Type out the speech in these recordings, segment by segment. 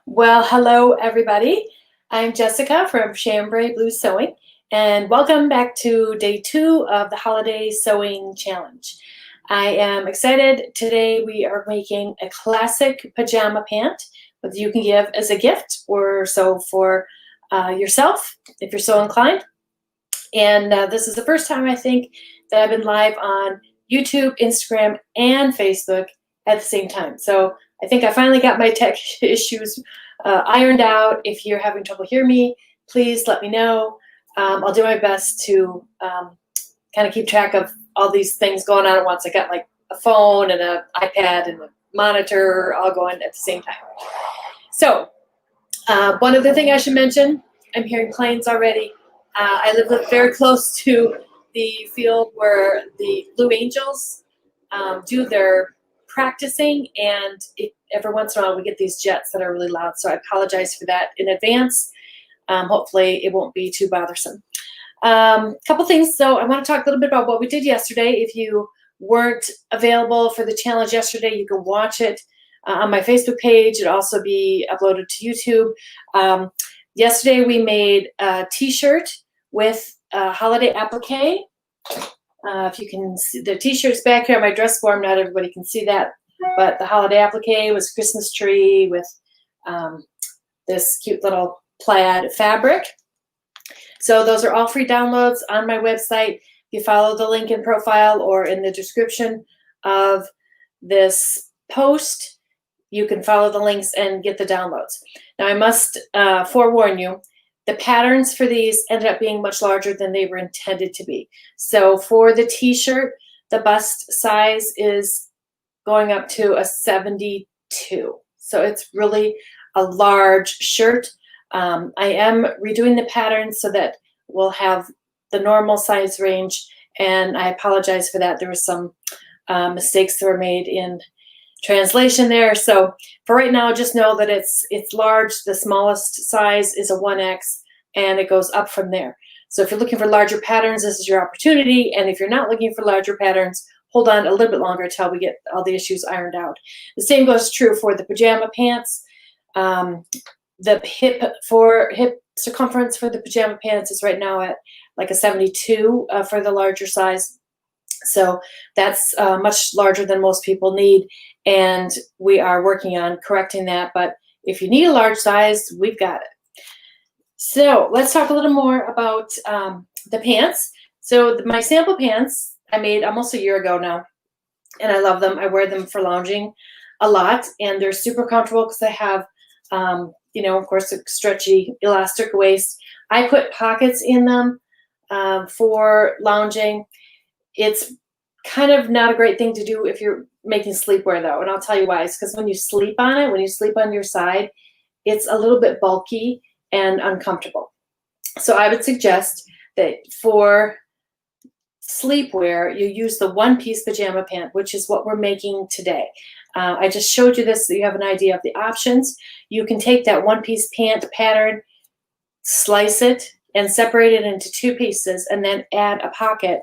Well, hello everybody. I'm Jessica from Chambray Blue Sewing, and welcome back to day 2 of the Holiday Sewing Challenge. I am excited. Today we are making a classic pajama pant that you can give as a gift or so for yourself if you're so inclined. And this is the first time I think that I've been live on YouTube, Instagram, and Facebook at the same time. So I think I finally got my tech issues ironed out. If you're having trouble hearing me, please let me know. I'll do my best to kind of keep track of all these things going on at once. I got like a phone and an iPad and a monitor all going at the same time. So one other thing I should mention, I'm hearing planes already. I live very close to the field where the Blue Angels do their practicing, and every once in a while we get these jets that are really loud, so I apologize for that in advance. Hopefully it won't be too bothersome. Couple things. So I want to talk a little bit about what we did yesterday. If you weren't available for the challenge yesterday, you can watch it on my Facebook page. It'll also be uploaded to YouTube. Yesterday we made a t-shirt with a holiday applique. If you can see the t-shirts back here on my dress form, not everybody can see that, but the holiday applique was Christmas tree with this cute little plaid fabric. So those are all free downloads on my website. If you follow the link in profile or in the description of this post, you can follow the links and get the downloads. Now I must forewarn you, the patterns for these ended up being much larger than they were intended to be. So for the t-shirt, the bust size is going up to a 72. So it's really a large shirt. I am redoing the pattern so that we'll have the normal size range, and I apologize for that. There were some mistakes that were made in translation there. So for right now, just know that it's large. The smallest size is a 1X, and it goes up from there. So if you're looking for larger patterns, this is your opportunity. And if you're not looking for larger patterns, hold on a little bit longer until we get all the issues ironed out. The same goes true for the pajama pants. The hip circumference for the pajama pants is right now at like a 72 for the larger size. So that's much larger than most people need, and we are working on correcting that. But if you need a large size, we've got it. So let's talk a little more about the pants. So my sample pants I made almost a year ago now, and I love them. I wear them for lounging a lot, and they're super comfortable because they have, you know, of course, a stretchy elastic waist. I put pockets in them for lounging. It's kind of not a great thing to do if you're making sleepwear though, and I'll tell you why. It's because when you sleep on it, when you sleep on your side, it's a little bit bulky and uncomfortable. So I would suggest that for sleepwear, you use the one-piece pajama pant, which is what we're making today. I just showed you this so you have an idea of the options. You can take that one-piece pant pattern, slice it, and separate it into 2 pieces, and then add a pocket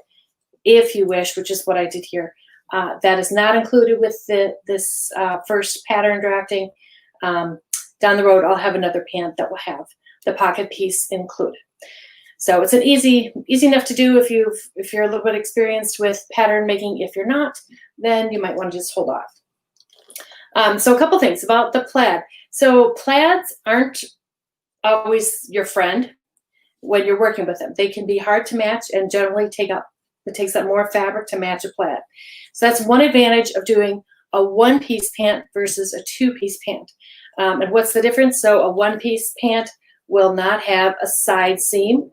if you wish, which is what I did here. That is not included with this first pattern drafting. Down the road, I'll have another pant that will have the pocket piece included. So it's an easy enough to do if you're a little bit experienced with pattern making. If you're not, then you might want to just hold off. So a couple things about the plaid. So plaids aren't always your friend when you're working with them. They can be hard to match and generally it takes up more fabric to match a plaid. So that's one advantage of doing a one-piece pant versus a 2-piece pant. And what's the difference? So a one-piece pant will not have a side seam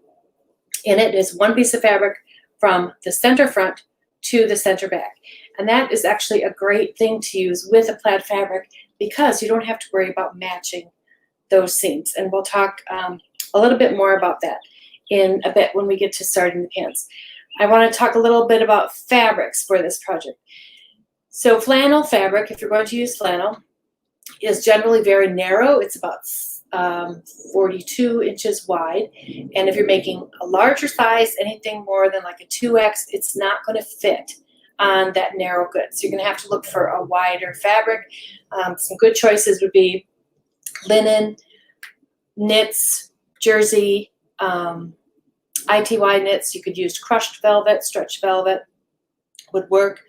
in it. It's one piece of fabric from the center front to the center back. And that is actually a great thing to use with a plaid fabric because you don't have to worry about matching those seams. And we'll talk a little bit more about that in a bit when we get to starting the pants. I want to talk a little bit about fabrics for this project. So flannel fabric, if you're going to use flannel, is generally very narrow. It's about 42 inches wide. And if you're making a larger size, anything more than like a 2X, it's not going to fit on that narrow good. So you're going to have to look for a wider fabric. Some good choices would be linen, knits, jersey, ITY knits. You could use crushed velvet, stretch velvet would work.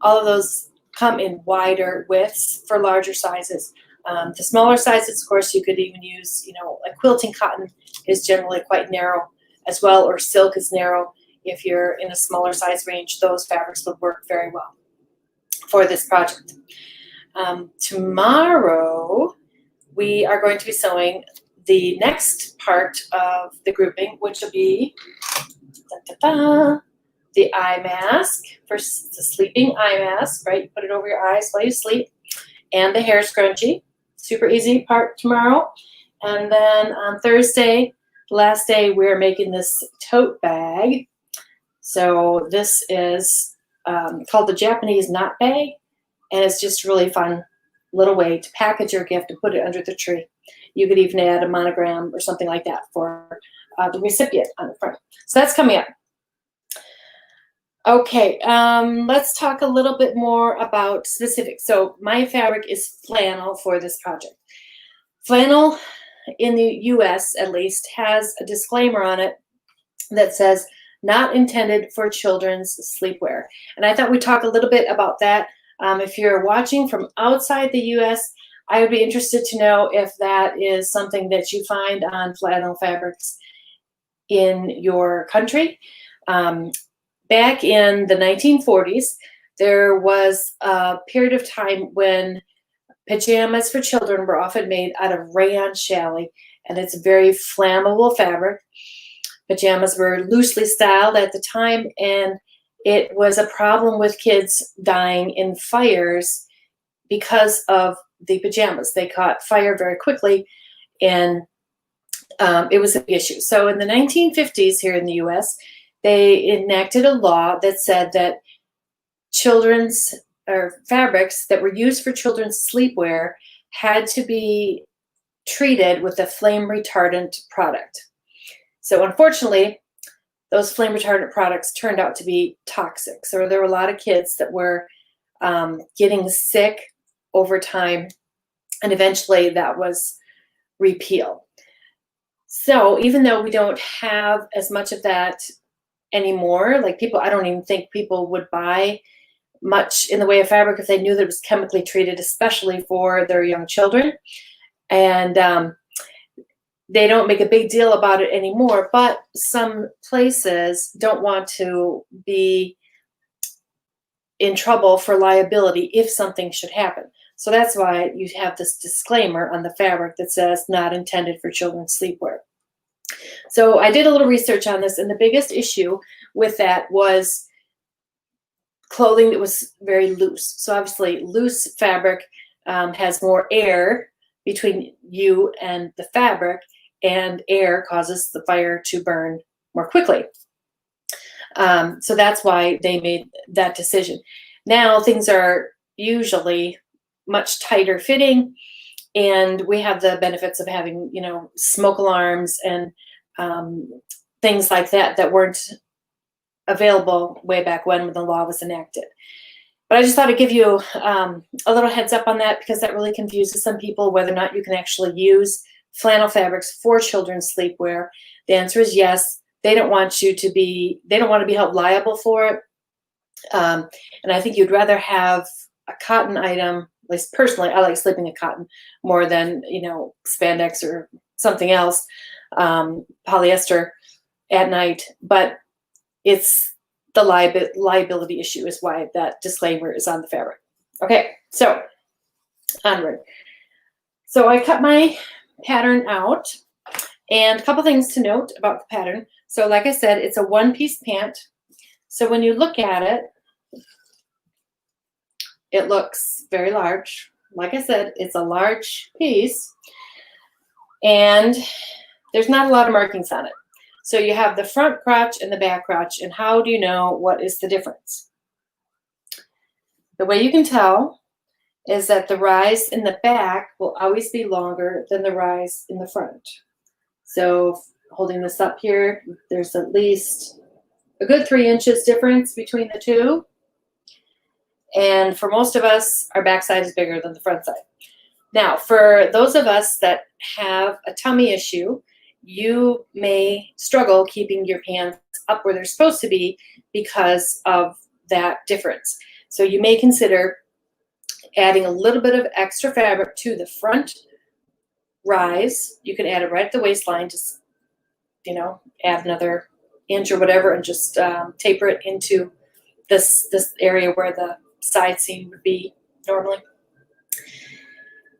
All of those come in wider widths for larger sizes. The smaller sizes, of course, you could even use, like quilting cotton is generally quite narrow as well, or silk is narrow. If you're in a smaller size range, those fabrics would work very well for this project. Tomorrow, we are going to be sewing the next part of the grouping, which will be the eye mask, for the sleeping eye mask, right? You put it over your eyes while you sleep, and the hair scrunchie. Super easy part tomorrow. And then on Thursday, last day, we're making this tote bag. So this is called the Japanese knot bag, and it's just really fun little way to package your gift and put it under the tree. You could even add a monogram or something like that for the recipient on the front. So that's coming up. Okay, let's talk a little bit more about specifics. So my fabric is flannel for this project. Flannel in the US at least has a disclaimer on it that says not intended for children's sleepwear. And I thought we'd talk a little bit about that. If you're watching from outside the US, I would be interested to know if that is something that you find on flannel fabrics in your country. Back in the 1940s, there was a period of time when pajamas for children were often made out of rayon challis, and it's a very flammable fabric. Pajamas were loosely styled at the time, and it was a problem with kids dying in fires because of the pajamas. They caught fire very quickly, and it was an issue. So in the 1950s here in the US, they enacted a law that said that children's or fabrics that were used for children's sleepwear had to be treated with a flame retardant product. So unfortunately, those flame retardant products turned out to be toxic. So there were a lot of kids that were getting sick over time, and eventually that was repealed. So even though we don't have as much of that anymore, like I don't even think people would buy much in the way of fabric if they knew that it was chemically treated, especially for their young children. And they don't make a big deal about it anymore, but some places don't want to be in trouble for liability if something should happen. So that's why you have this disclaimer on the fabric that says not intended for children's sleepwear. So I did a little research on this, and the biggest issue with that was clothing that was very loose. So obviously loose fabric has more air between you and the fabric, and air causes the fire to burn more quickly. So that's why they made that decision. Now things are usually much tighter fitting, and we have the benefits of having, smoke alarms and things like that that weren't available way back when the law was enacted. But I just thought I'd give you a little heads up on that, because that really confuses some people whether or not you can actually use flannel fabrics for children's sleepwear. The answer is yes. They don't want to be held liable for it. And I think you'd rather have a cotton item. At least personally, I like sleeping in cotton more than, spandex or something else, polyester at night. But it's the liability issue is why that disclaimer is on the fabric. Okay, so onward. So I cut my pattern out, and a couple things to note about the pattern. So like I said, it's a one-piece pant. So when you look at it, it looks very large. Like I said, it's a large piece, and there's not a lot of markings on it. So you have the front crotch and the back crotch, and how do you know what is the difference? The way you can tell is that the rise in the back will always be longer than the rise in the front. So holding this up here, there's at least a good 3 inches difference between the two. And for most of us, our back side is bigger than the front side. Now, for those of us that have a tummy issue, you may struggle keeping your pants up where they're supposed to be because of that difference. So you may consider adding a little bit of extra fabric to the front rise. You can add it right at the waistline, just, you know, add another inch or whatever, and just taper it into this area where the side seam would be normally.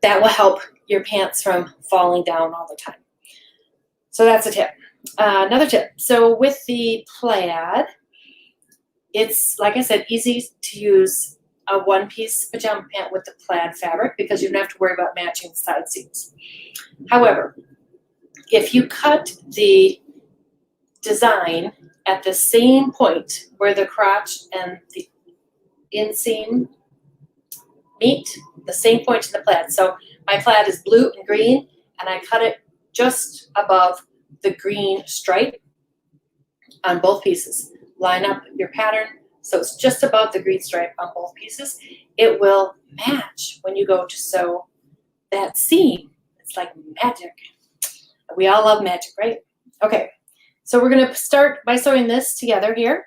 That will help your pants from falling down all the time. So that's a tip. Another tip. So with the plaid, it's, like I said, easy to use a one-piece pajama pant with the plaid fabric because you don't have to worry about matching the side seams. However, if you cut the design at the same point where the crotch and the inseam meet, the same point in the plaid. So my plaid is blue and green, and I cut it just above the green stripe on both pieces. Line up your pattern so it's just above the green stripe on both pieces. It will match when you go to sew that seam. It's like magic. We all love magic, right? Okay, so we're going to start by sewing this together here.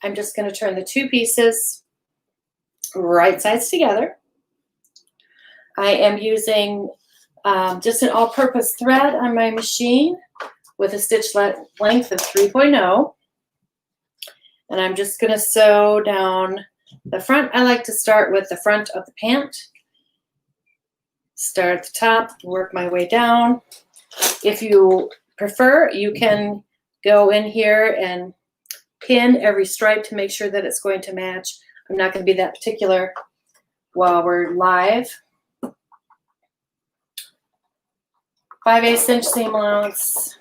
I'm just going to turn the two pieces right sides together. I am using just an all-purpose thread on my machine with a stitch length of 3.0. And I'm just going to sew down the front. I like to start with the front of the pant. Start at the top, work my way down. If you prefer, you can go in here and pin every stripe to make sure that it's going to match. I'm not going to be that particular while we're live. 5/8 inch seam allowance.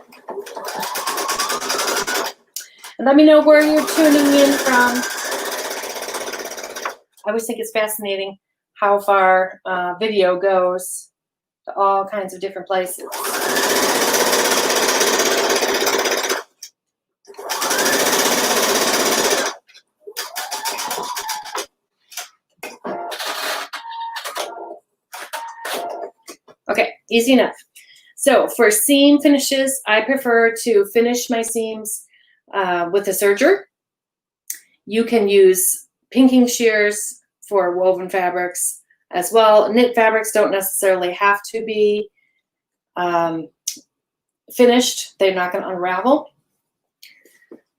And let me know where you're tuning in from. I always think it's fascinating how far video goes to all kinds of different places. Okay, easy enough. So for seam finishes, I prefer to finish my seams with a serger. You can use pinking shears for woven fabrics as well. Knit fabrics don't necessarily have to be finished. They're not going to unravel.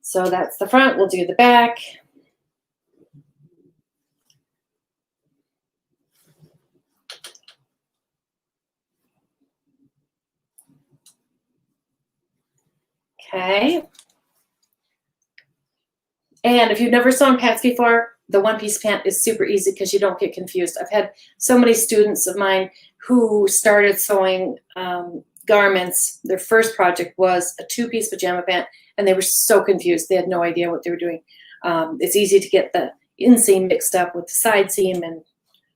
So that's the front. We'll do the back. Okay. And if you've never sewn pants before, the one-piece pant is super easy because you don't get confused. I've had so many students of mine who started sewing garments. Their first project was a two-piece pajama pant, and they were so confused. They had no idea what they were doing. It's easy to get the inseam mixed up with the side seam, and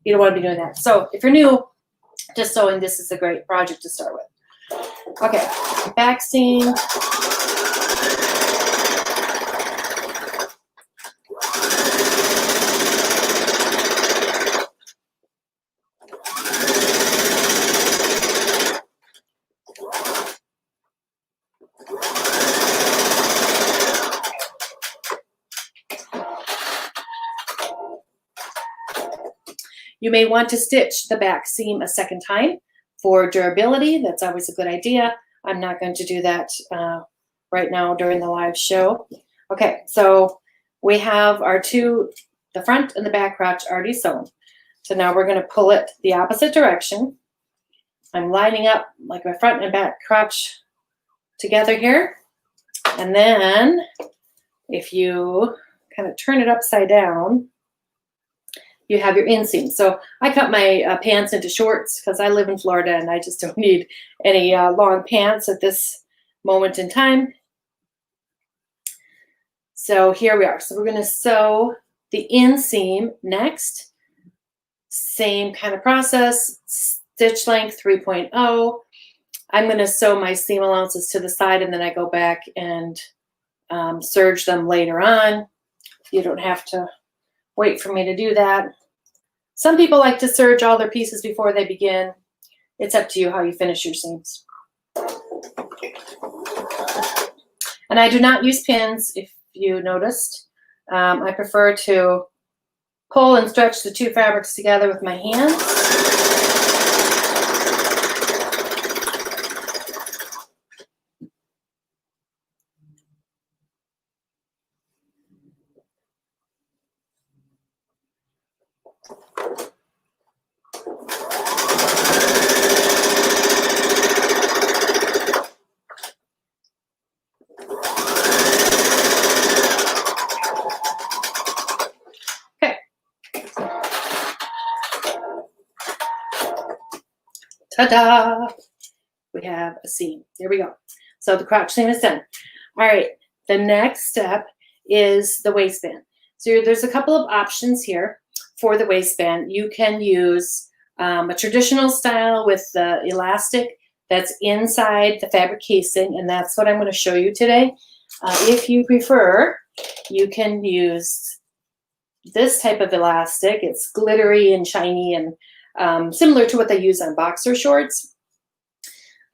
you don't want to be doing that. So if you're new to sewing, this is a great project to start with. Okay, back seam. You may want to stitch the back seam a second time for durability. That's always a good idea. I'm not going to do that right now during the live show. Okay, so we have our the front and the back crotch already sewn. So now we're going to pull it the opposite direction. I'm lining up like my front and back crotch together here. And then if you kind of turn it upside down, you have your inseam. So I cut my pants into shorts because I live in Florida and I just don't need any long pants at this moment in time. So here we are. So we're going to sew the inseam next. Same kind of process, stitch length 3.0. I'm going to sew my seam allowances to the side and then I go back and serge them later on. You don't have to wait for me to do that. Some people like to serge all their pieces before they begin. it's up to you how you finish your seams. And I do not use pins, if you noticed. I prefer to pull and stretch the two fabrics together with my hands. Ta-da! We have a seam. There we go. So the crotch seam is done. All right, the next step is the waistband. So there's a couple of options here for the waistband. You can use a traditional style with the elastic that's inside the fabric casing, and that's what I'm going to show you today. If you prefer, you can use this type of elastic. It's glittery and shiny and similar to what they use on boxer shorts.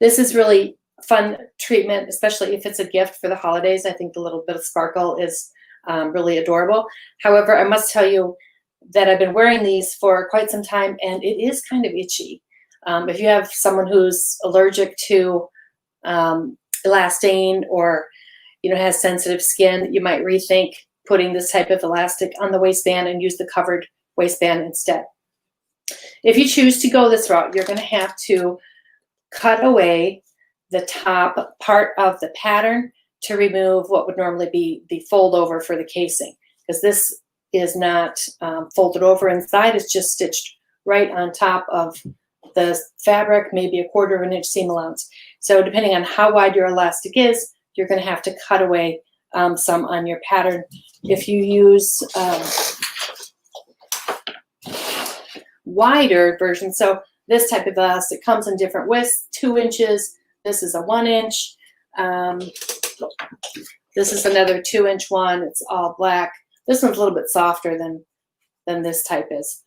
This is really fun treatment, especially if it's a gift for the holidays. I think the little bit of sparkle is really adorable. However, I must tell you that I've been wearing these for quite some time, and it is kind of itchy. If you have someone who's allergic to elastane or has sensitive skin, you might rethink putting this type of elastic on the waistband and use the covered waistband instead. If you choose to go this route, you're going to have to cut away the top part of the pattern to remove what would normally be the fold over for the casing, because this is not folded over inside. It's just stitched right on top of the fabric, maybe a 1/4 inch seam allowance. So depending on how wide your elastic is, you're going to have to cut away some on your pattern. If you use wider version, so this type of elastic comes in different widths, 2 inches. This is a 1 inch. This is another 2 inch one. It's all black. This one's a little bit softer than this type is.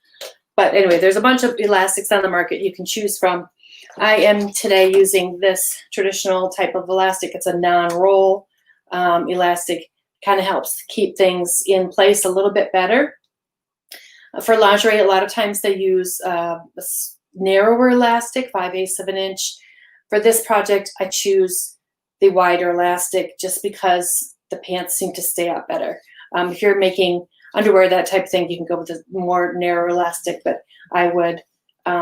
But anyway, there's a bunch of elastics on the market you can choose from. I am today using this traditional type of elastic. It's a non-roll elastic. Kind of helps keep things in place a little bit better. For lingerie, a lot of times they use a narrower elastic, 5/8 of an inch. For this project, I choose the wider elastic just because the pants seem to stay up better. If you're making underwear, that type of thing, you can go with a more narrow elastic, but I would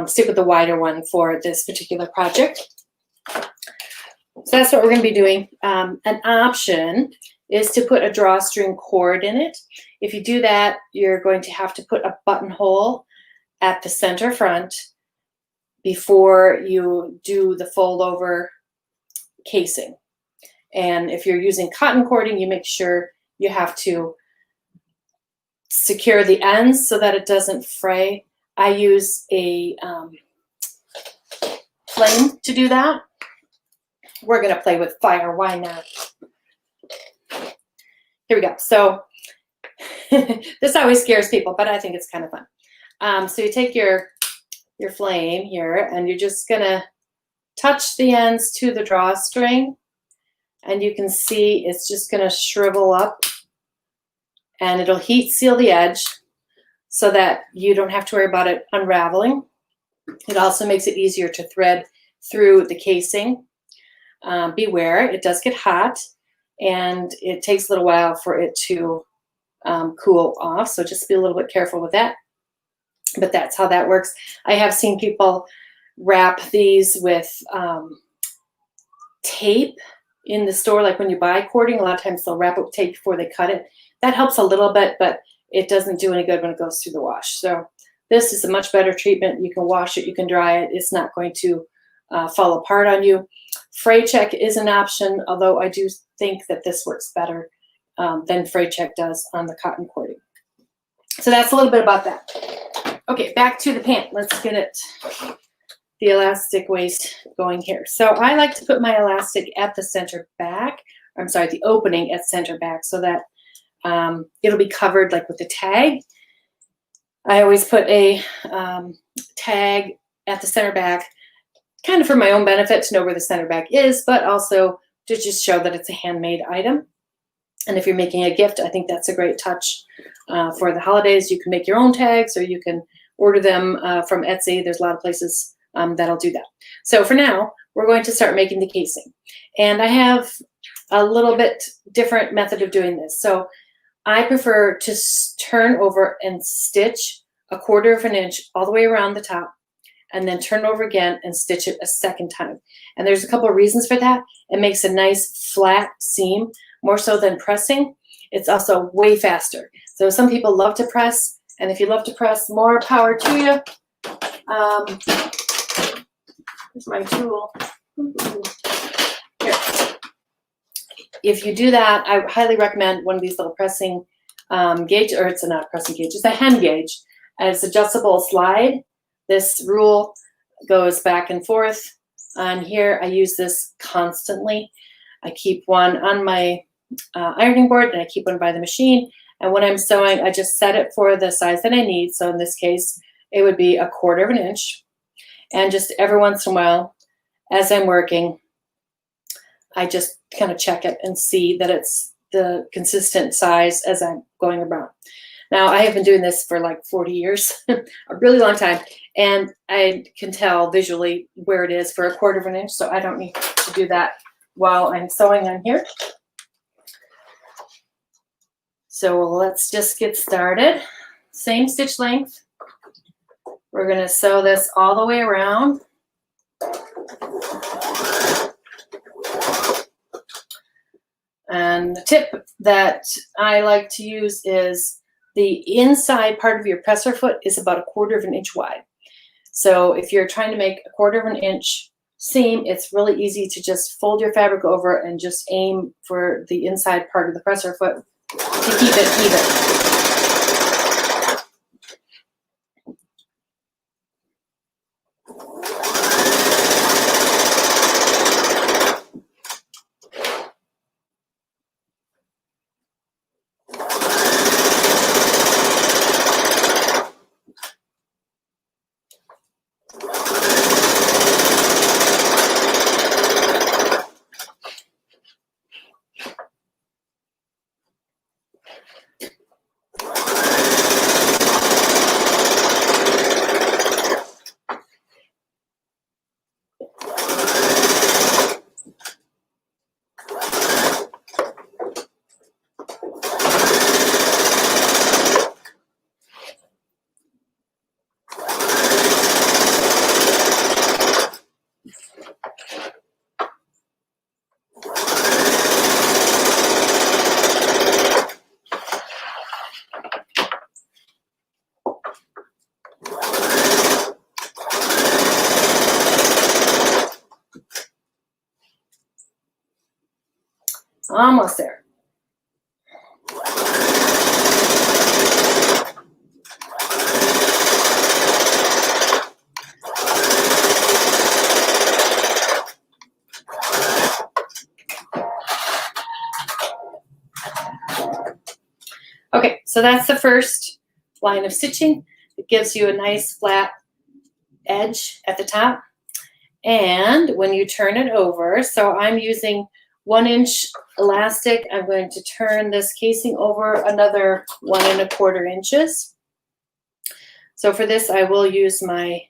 stick with the wider one for this particular project. So that's what we're going to be doing. An option is to put a drawstring cord in it. If you do that, you're going to have to put a buttonhole at the center front before you do the fold over casing. And if you're using cotton cording, you make sure you have to secure the ends so that it doesn't fray. I use a flame to do that. We're going to play with fire. Why not? Here we go. So this always scares people, but I think it's kind of fun. So you take your flame here, and you're just going to touch the ends to the drawstring, and you can see it's just going to shrivel up, and it'll heat seal the edge so that you don't have to worry about it unraveling. It also makes it easier to thread through the casing. Beware, it does get hot, and it takes a little while for it to cool off, so just be a little bit careful with that. But that's how that works. I have seen people wrap these with tape in the store, like when you buy cording, a lot of times they'll wrap it with tape before they cut it. That helps a little bit, but it doesn't do any good when it goes through the wash. So this is a much better treatment. You can wash it, you can dry it. It's not going to fall apart on you. Fray check is an option, although I do think that this works better than fray check does on the cotton cording. So that's a little bit about that. Okay, back to the pant. Let's get it, the elastic waist going here. So I like to put my elastic at the center back. I'm sorry, the opening at center back, so that it'll be covered like with a tag. I always put a tag at the center back kind of for my own benefit to know where the center back is, but also to just show that it's a handmade item. And if you're making a gift, I think that's a great touch for the holidays. You can make your own tags, or you can order them from Etsy. There's a lot of places that'll do that. So for now, we're going to start making the casing. And I have a little bit different method of doing this. So I prefer to turn over and stitch 1/4 of an inch all the way around the top, and then turn over again and stitch it a second time. And there's a couple of reasons for that. It makes a nice flat seam, more so than pressing. It's also way faster. So some people love to press, and if you love to press, more power to you. Here's my tool. Here. If you do that, I highly recommend one of these little pressing gauge, or it's not a pressing gauge, it's a hem gauge, and it's adjustable slide. This rule goes back and forth. On here, I use this constantly. I keep one on my ironing board, and I keep one by the machine. And when I'm sewing, I just set it for the size that I need. So in this case, it would be 1/4 of an inch. And just every once in a while, as I'm working, I just kind of check it and see that it's the consistent size as I'm going around. Now, I have been doing this for like 40 years, a really long time, and I can tell visually where it is for 1/4 of an inch, so I don't need to do that while I'm sewing on here. So let's just get started. Same stitch length. We're going to sew this all the way around. And the tip that I like to use is the inside part of your presser foot is about 1/4 of an inch wide. So if you're trying to make 1/4 of an inch seam, it's really easy to just fold your fabric over and just aim for the inside part of the presser foot to keep it even. Almost there. Okay, so that's the first line of stitching. It gives you a nice flat edge at the top. And when you turn it over, so I'm using 1 inch elastic, I'm going to turn this casing over another 1 1/4 inches. So for this, I will use my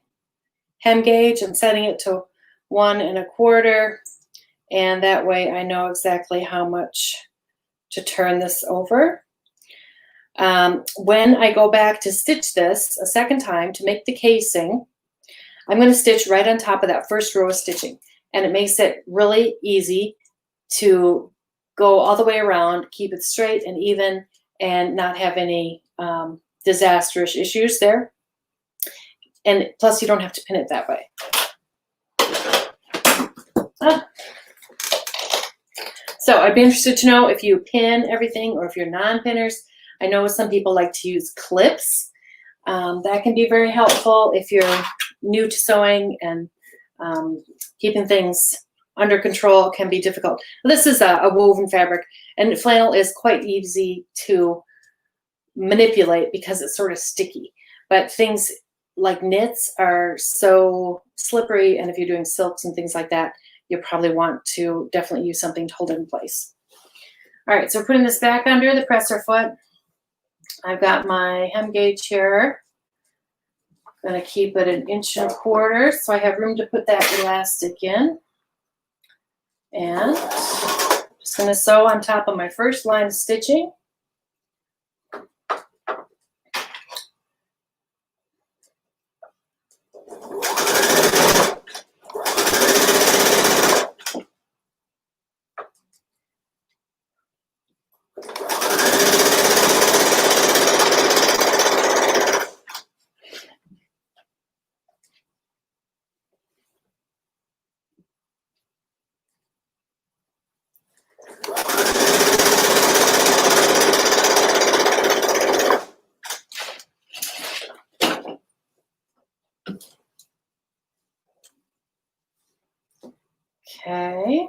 hem gauge. I'm setting it to 1 1/4, and that way I know exactly how much to turn this over. When I go back to stitch this a second time to make the casing, I'm going to stitch right on top of that first row of stitching, and it makes it really easy to go all the way around, keep it straight and even, and not have any disastrous issues there. And plus, you don't have to pin it that way. So I'd be interested to know if you pin everything or if you're non-pinners. I know some people like to use clips. That can be very helpful if you're new to sewing, and keeping things under control can be difficult. This is a woven fabric, and flannel is quite easy to manipulate because it's sort of sticky. But things like knits are so slippery, and if you're doing silks and things like that, you probably want to definitely use something to hold it in place. All right, so we're putting this back under the presser foot. I've got my hem gauge here. I'm going to keep it 1.25 inches, so I have room to put that elastic in. And I'm just going to sew on top of my first line of stitching. Okay.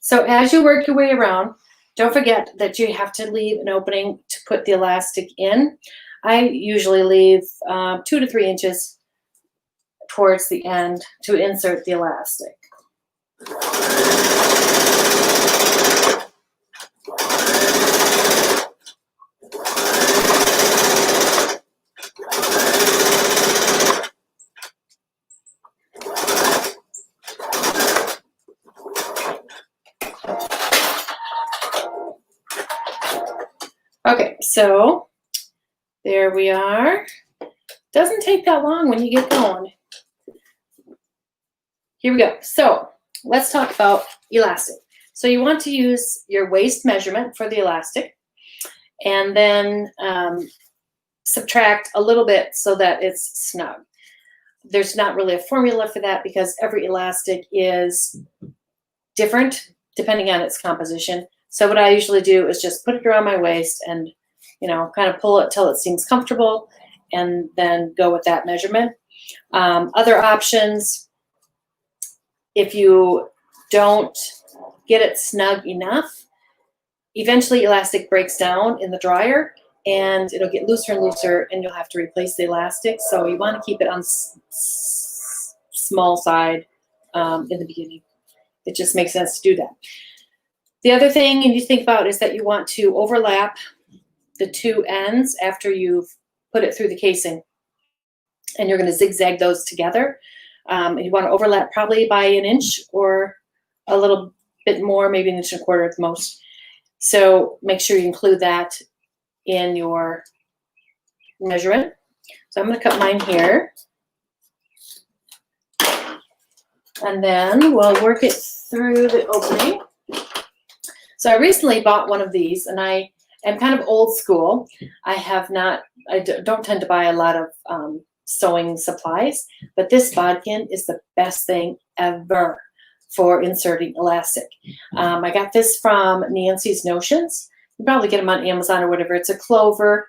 So as you work your way around, don't forget that you have to leave an opening to put the elastic in. I usually leave 2 to 3 inches towards the end to insert the elastic. Okay, so there we are. Doesn't take that long when you get going. Here we go. So let's talk about elastic. So you want to use your waist measurement for the elastic, and then subtract a little bit so that it's snug. There's not really a formula for that because every elastic is different depending on its composition. So what I usually do is just put it around my waist and, you know, kind of pull it till it seems comfortable, and then go with that measurement. Other options, if you don't get it snug enough, eventually elastic breaks down in the dryer and it'll get looser and looser and you'll have to replace the elastic. So you want to keep it on small side in the beginning. It just makes sense to do that. The other thing you need to think about is that you want to overlap the two ends after you've put it through the casing, and you're going to zigzag those together. And you want to overlap probably by 1 inch or a little bit more, maybe 1.25 inches at the most. So make sure you include that in your measurement. So I'm going to cut mine here. And then we'll work it through the opening. So I recently bought one of these, and I am kind of old school. I don't tend to buy a lot of sewing supplies, but this bodkin is the best thing ever for inserting elastic. I got this from Nancy's Notions. You probably get them on Amazon or whatever. It's a Clover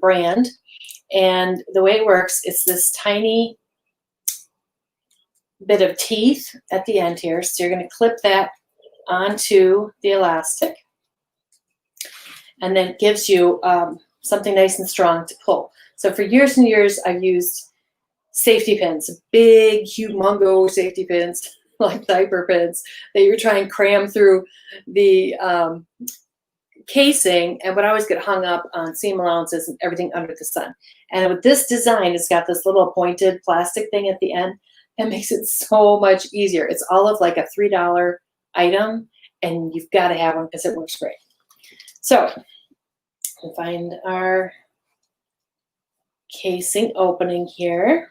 brand. And the way it works, it's this tiny bit of teeth at the end here. So you're going to clip that onto the elastic. And then it gives you something nice and strong to pull. So for years and years, I've used safety pins, big, humongous safety pins, like diaper pins, that you try and cram through the casing, and would always get hung up on seam allowances and everything under the sun. And with this design, it's got this little pointed plastic thing at the end. It makes it so much easier. It's all of like a $3 item, and you've got to have one because it works great. So we'll find our casing opening here.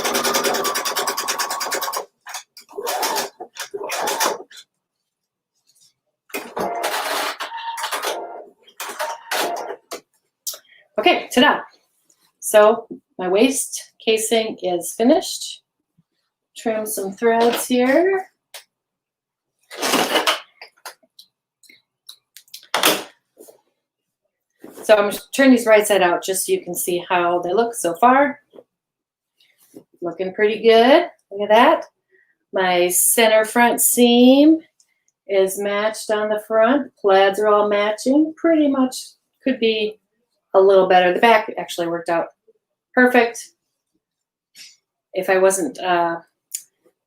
Okay, ta-da. So my waist casing is finished. Trim some threads here. So I'm going to turn these right side out just so you can see how they look so far. Looking pretty good. Look at that. My center front seam is matched on the front. Plaids are all matching. Pretty much could be a little better. The back actually worked out perfect. If I wasn't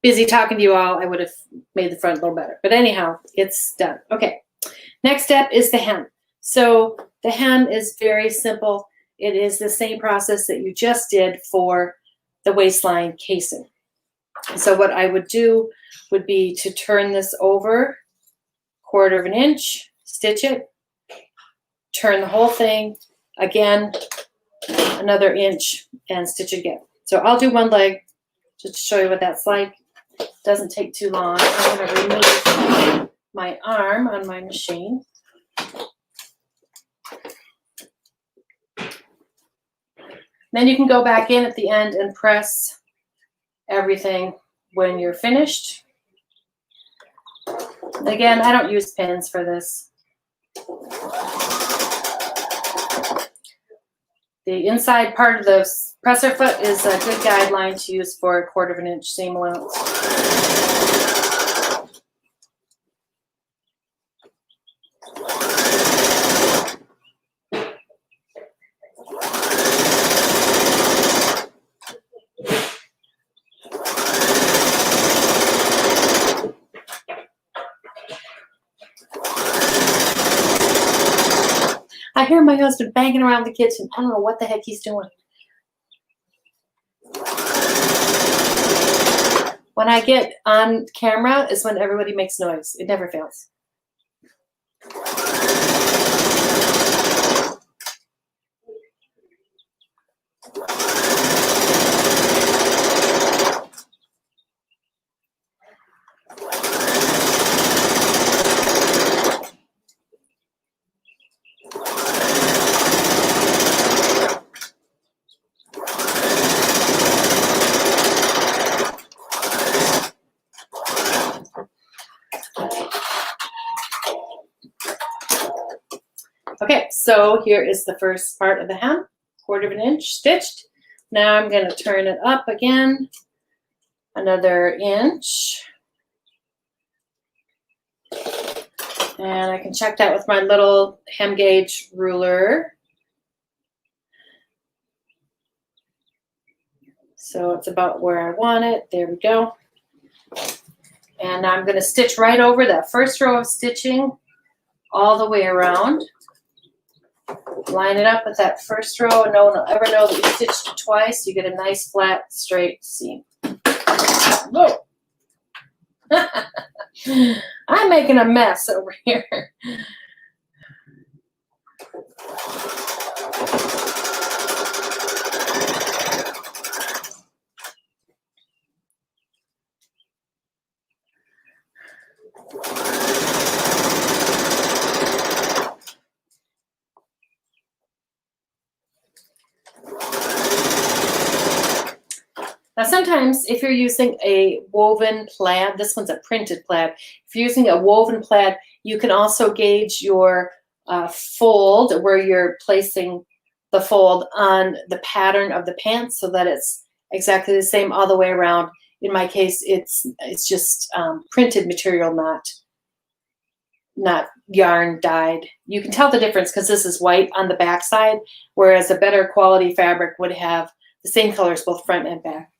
busy talking to you all, I would have made the front a little better. But anyhow, it's done. Okay. Next step is the hem. So the hem is very simple. It is the same process that you just did for the waistline casing. So what I would do would be to turn this over 1/4 of an inch, stitch it, turn the whole thing again, another inch, and stitch it again. So I'll do one leg just to show you what that's like. It doesn't take too long. I'm going to remove my arm on my machine. Then you can go back in at the end and press everything when you're finished. Again, I don't use pins for this. The inside part of the presser foot is a good guideline to use for 1/4 of an inch seam allowance. I hear my husband banging around the kitchen. I don't know what the heck he's doing. When I get on camera is when everybody makes noise. It never fails. Okay, so here is the first part of the hem, 1/4 of an inch stitched. Now I'm going to turn it up again, another inch. And I can check that with my little hem gauge ruler. So it's about where I want it. There we go. And now I'm going to stitch right over that first row of stitching all the way around. Line it up with that first row, and no one will ever know that you stitched it twice. You get a nice flat straight seam. Whoa! I'm making a mess over here. Now sometimes if you're using a woven plaid, this one's a printed plaid. If you're using a woven plaid, you can also gauge your fold, where you're placing the fold on the pattern of the pants so that it's exactly the same all the way around. In my case, it's just printed material, not yarn dyed. You can tell the difference because this is white on the back side, whereas a better quality fabric would have the same colors both front and back.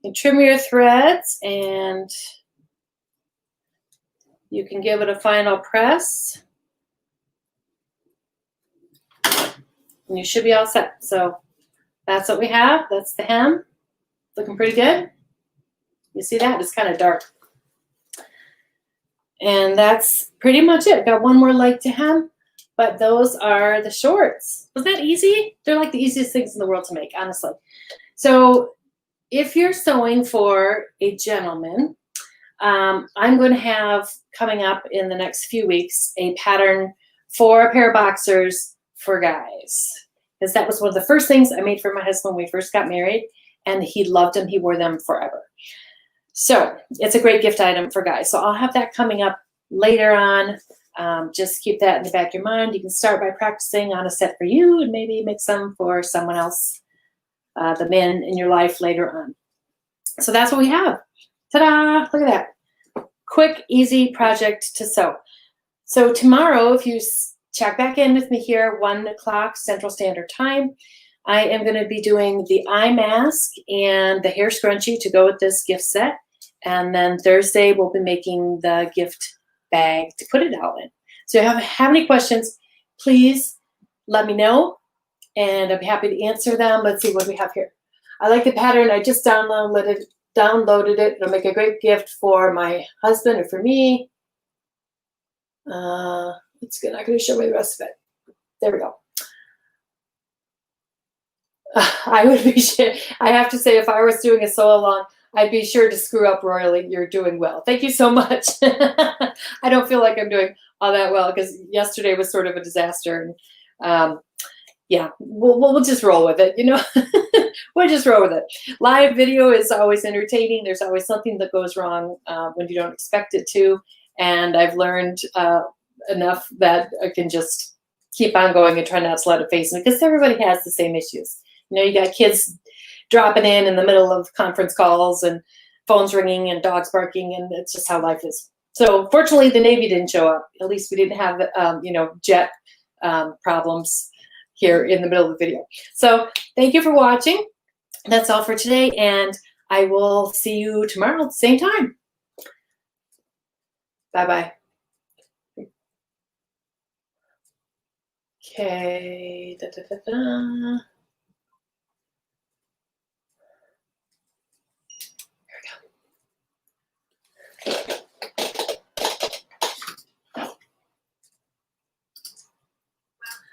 You trim your threads and you can give it a final press. And you should be all set. So that's what we have. That's the hem. Looking pretty good. You see that? It's kind of dark. And that's pretty much it. Got one more leg to hem, but those are the shorts. Was that easy? They're like the easiest things in the world to make, honestly. So if you're sewing for a gentleman, I'm going to have coming up in the next few weeks a pattern for a pair of boxers for guys. Because that was one of the first things I made for my husband when we first got married, and he loved them. He wore them forever. So it's a great gift item for guys. So I'll have that coming up later on. Just keep that in the back of your mind. You can start by practicing on a set for you and maybe make some for someone else, the men in your life later on. So that's what we have. Ta-da! Look at that. Quick, easy project to sew. So tomorrow, if you check back in with me here, 1 o'clock Central Standard Time, I am going to be doing the eye mask and the hair scrunchie to go with this gift set. And then Thursday, we'll be making the gift bag to put it all in. So if you have any questions, please let me know, and I'll be happy to answer them. Let's see what we have here. I like the pattern. I just downloaded it. It'll make a great gift for my husband or for me. It's good. I'm not going to show you the rest of it. There we go. I would be sure. I have to say, if I was doing a sew along, I'd be sure to screw up royally. You're doing well. Thank you so much. I don't feel like I'm doing all that well because yesterday was sort of a disaster. And yeah, we'll just roll with it, you know. We'll just roll with it. Live video is always entertaining. There's always something that goes wrong when you don't expect it to. And I've learned enough that I can just keep on going and try not to let it face me, because everybody has the same issues. You know, you got kids dropping in the middle of conference calls and phones ringing and dogs barking, and it's just how life is. So fortunately, the Navy didn't show up. At least we didn't have, you know, jet problems here in the middle of the video. So thank you for watching. That's all for today, and I will see you tomorrow at the same time. Bye-bye. Okay. Da, da, da, da.